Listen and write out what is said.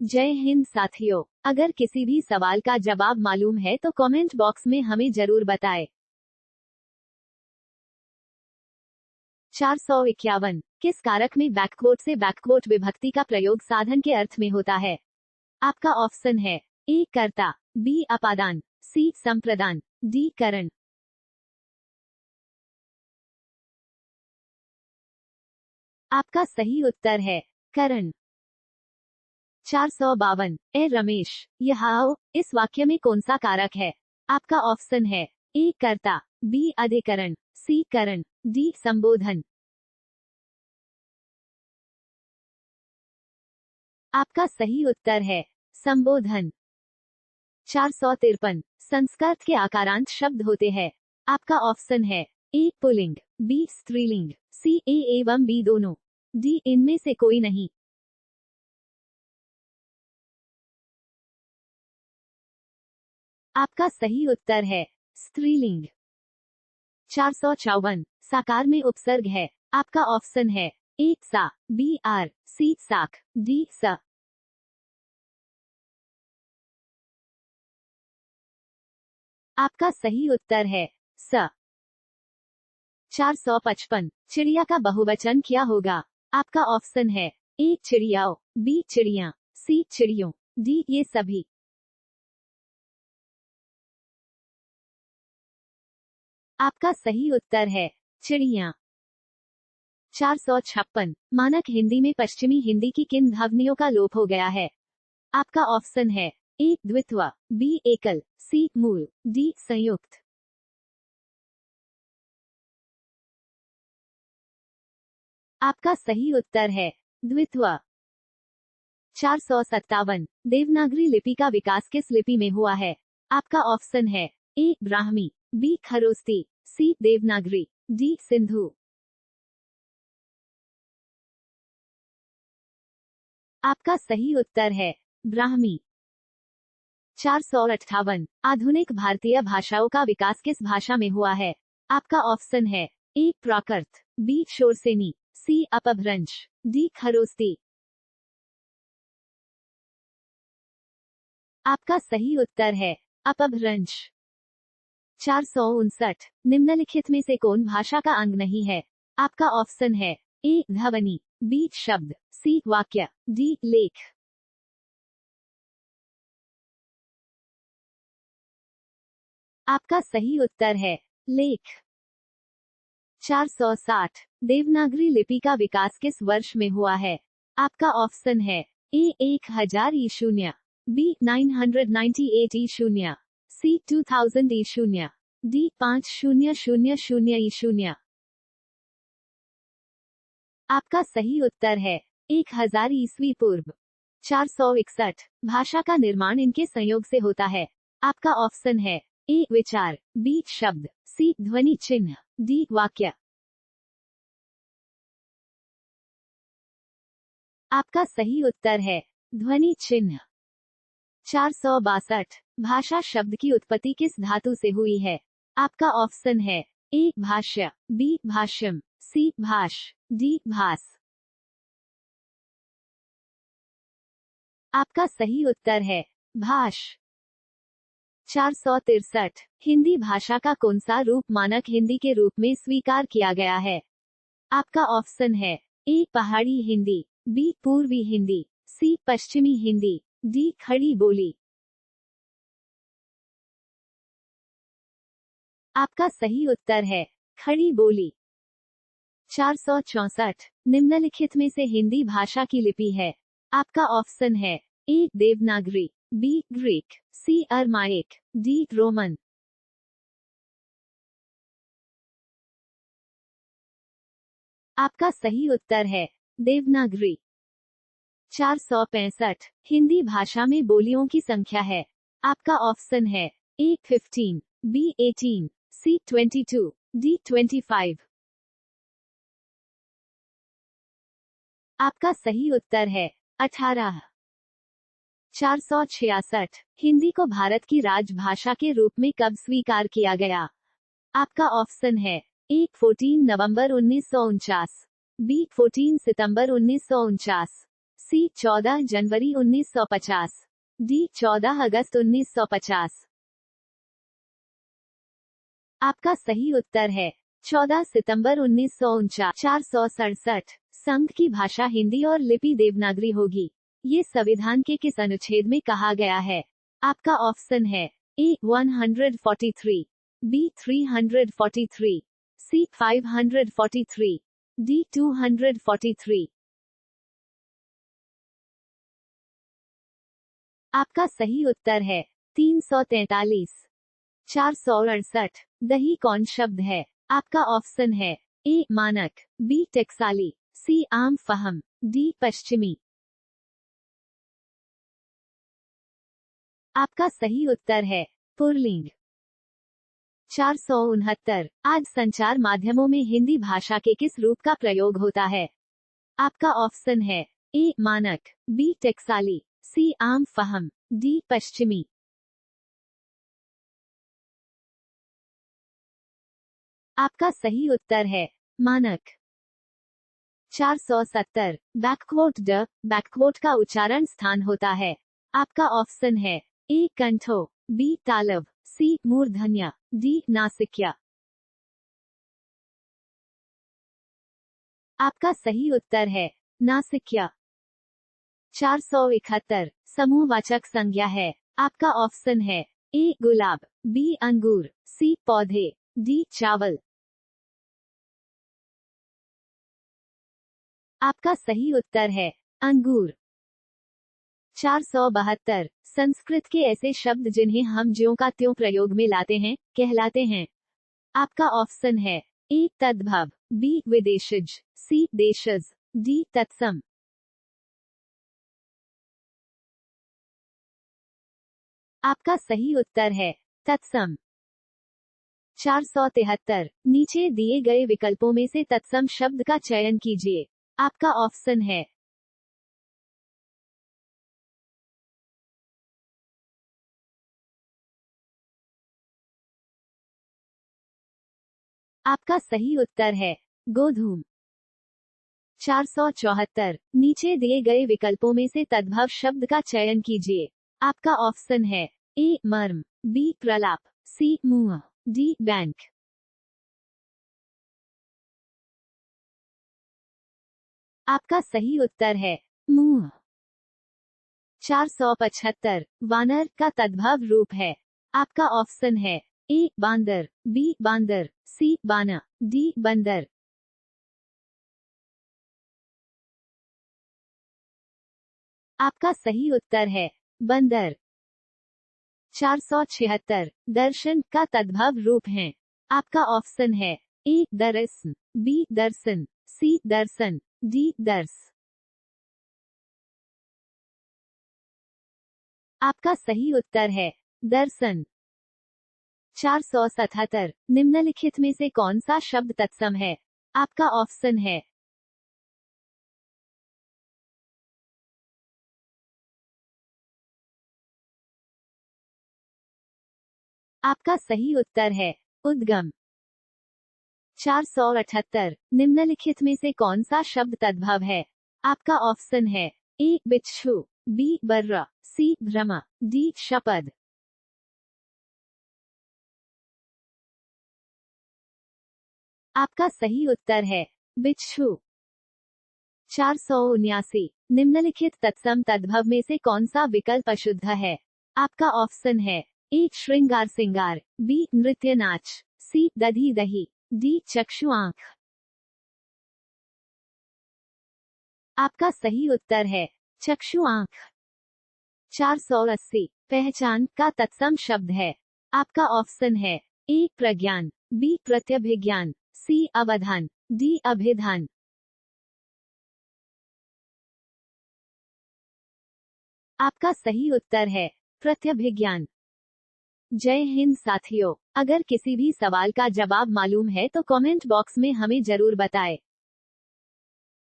जय हिंद साथियों, अगर किसी भी सवाल का जवाब मालूम है तो कमेंट बॉक्स में हमें जरूर बताएं। 451 किस कारक में बैककोट से बैककोट विभक्ति का प्रयोग साधन के अर्थ में होता है? आपका ऑप्शन है ए कर्ता, बी अपादान, सी संप्रदान, डी करण। आपका सही उत्तर है करण। 452 ए रमेश, यह आओ इस वाक्य में कौन सा कारक है? आपका ऑप्शन है ए कर्ता, बी अधिकरण, सी करण, डी संबोधन। आपका सही उत्तर है संबोधन। 453 संस्कृत के आकारांत शब्द होते हैं। आपका ऑप्शन है ए पुल्लिंग, बी स्त्रीलिंग, सी ए एवं बी दोनों, डी इनमें से कोई नहीं। आपका सही उत्तर है स्त्रीलिंग। 454 साकार में उपसर्ग है। आपका ऑप्शन है ए सा, बी आर, सी साक, डी स। आपका सही उत्तर है स। 455 चिड़िया का बहुवचन क्या होगा? आपका ऑप्शन है ए चिड़ियाओं, बी चिड़िया, सी चिड़ियों, डी ये सभी। आपका सही उत्तर है चिड़िया। 456 मानक हिंदी में पश्चिमी हिंदी की किन ध्वनियों का लोप हो गया है? आपका ऑप्शन है ए द्वित्व, बी एकल, सी मूल, डी संयुक्त। आपका सही उत्तर है द्वित्व। 457 देवनागरी लिपि का विकास किस लिपि में हुआ है? आपका ऑप्शन है ए ब्राह्मी, बी खरोस्ती, सी देवनागरी, डी सिंधु। आपका सही उत्तर है ब्राह्मी। 458 आधुनिक भारतीय भाषाओं का विकास किस भाषा में हुआ है? आपका ऑप्शन है ए प्राकृत, बी शोरसेनी, सी अपभ्रंश, डी खरोस्ती। आपका सही उत्तर है अपभ्रंश। 459 निम्नलिखित में से कौन भाषा का अंग नहीं है? आपका ऑप्शन है ए ध्वनि, बी शब्द, सी वाक्य, डी लेख। आपका सही उत्तर है लेख। 460 देवनागरी लिपि का विकास किस वर्ष में हुआ है? आपका ऑप्शन है ए 1000 ई शून्य, बी 998 ई शून्य, सी 2000 ई शून्य, डी 5000 ई शून्य। आपका सही उत्तर है 1000 ईस्वी पूर्व। 461 भाषा का निर्माण इनके संयोग से होता है। आपका ऑप्शन है ए विचार, बी शब्द, सी ध्वनि चिन्ह, डी वाक्य। आपका सही उत्तर है ध्वनि चिन्ह। 462 भाषा शब्द की उत्पत्ति किस धातु से हुई है? आपका ऑप्शन है ए भाष्य, बी भाष्यम, सी भाष, डी भास। आपका सही उत्तर है भाष। 463 हिंदी भाषा का कौन सा रूप मानक हिंदी के रूप में स्वीकार किया गया है? आपका ऑप्शन है ए पहाड़ी हिंदी, बी पूर्वी हिंदी, सी पश्चिमी हिंदी, डी खड़ी बोली। आपका सही उत्तर है खड़ी बोली। 464 निम्नलिखित में से हिंदी भाषा की लिपि है? आपका ऑप्शन है ए देवनागरी, बी ग्रीक, सी अरमाइक, डी रोमन। आपका सही उत्तर है देवनागरी। 465 हिंदी भाषा में बोलियों की संख्या है? आपका ऑप्शन है ए 15, बी 18, सी 22, डी 25। आपका सही उत्तर है 18। 466 हिंदी को भारत की राजभाषा के रूप में कब स्वीकार किया गया? आपका ऑप्शन है ए 14 नवंबर 1949, बी 14 सितंबर 1949, सी 14 जनवरी 1950, डी 14 अगस्त 1950। आपका सही उत्तर है 14 सितंबर 1949। 467। संघ की भाषा हिंदी और लिपि देवनागरी होगी। ये संविधान के किस अनुच्छेद में कहा गया है? आपका ऑप्शन है ए 143, बी 343, सी 543, डी 243। आपका सही उत्तर है 343। 468। दही कौन शब्द है? आपका ऑप्शन है ए मानक, बी टकसाली, सी आम फहम, डी पश्चिमी। आपका सही उत्तर है पुरलिंग। 469। आज संचार माध्यमों में हिंदी भाषा के किस रूप का प्रयोग होता है? आपका ऑप्शन है ए मानक, बी टकसाली, सी आम फहम, डी पश्चिमी। आपका सही उत्तर है मानक। 470। बैकवोट ड बैकवोट का उच्चारण स्थान होता है। आपका ऑप्शन है ए कंठो, बी तालव, सी मूर्धन्य, डी नासिक्य। आपका सही उत्तर है नासिक्य। 471। समूहवाचक संज्ञा है। आपका ऑप्शन है ए गुलाब, बी अंगूर, सी पौधे, डी चावल। आपका सही उत्तर है अंगूर। 472। संस्कृत के ऐसे शब्द जिन्हें हम ज्यों का त्यों प्रयोग में लाते हैं कहलाते हैं। आपका ऑप्शन है ए तद्भव, बी विदेशज, सी देशज, डी तत्सम। आपका सही उत्तर है तत्सम। 473। नीचे दिए गए विकल्पों में से तत्सम शब्द का चयन कीजिए। आपका ऑप्शन है आपका सही उत्तर है गोधूम। 474। नीचे दिए गए विकल्पों में से तद्भव शब्द का चयन कीजिए। आपका ऑप्शन है ए मर्म, बी प्रलाप, सी मुंह, डी बैंक। आपका सही उत्तर है मुंह। 475। वानर का तद्भव रूप है। आपका ऑप्शन है ए बांदर, बी बांदर, सी बाना, डी बंदर। आपका सही उत्तर है बंदर। 476। दर्शन का तद्भव रूप है। आपका ऑप्शन है ए दर्शन, बी दर्शन, सी दर्शन, डी दर्श। आपका सही उत्तर है दर्शन। 477। निम्नलिखित में से कौन सा शब्द तत्सम है? आपका ऑप्शन है आपका सही उत्तर है उद्गम। 478। निम्नलिखित में से कौन सा शब्द तद्भव है? आपका ऑप्शन है ए बिच्छू, बी बर्रा, सी भ्रमा, डी शपथ। आपका सही उत्तर है बिच्छू। 479। निम्नलिखित तत्सम तद्भव में से कौन सा विकल्प अशुद्ध है? आपका ऑप्शन है ए श्रृंगार सिंगार, बी नृत्य नाच, सी दधी दही, डी चक्षु आंख। आपका सही उत्तर है चक्षु आंख। 480। पहचान का तत्सम शब्द है। आपका ऑप्शन है ए प्रज्ञान, बी प्रत्यभिज्ञान, सी अवधान, डी अभिधान। आपका सही उत्तर है प्रत्यभिज्ञान। जय हिंद साथियों, अगर किसी भी सवाल का जवाब मालूम है तो कमेंट बॉक्स में हमें जरूर बताएं।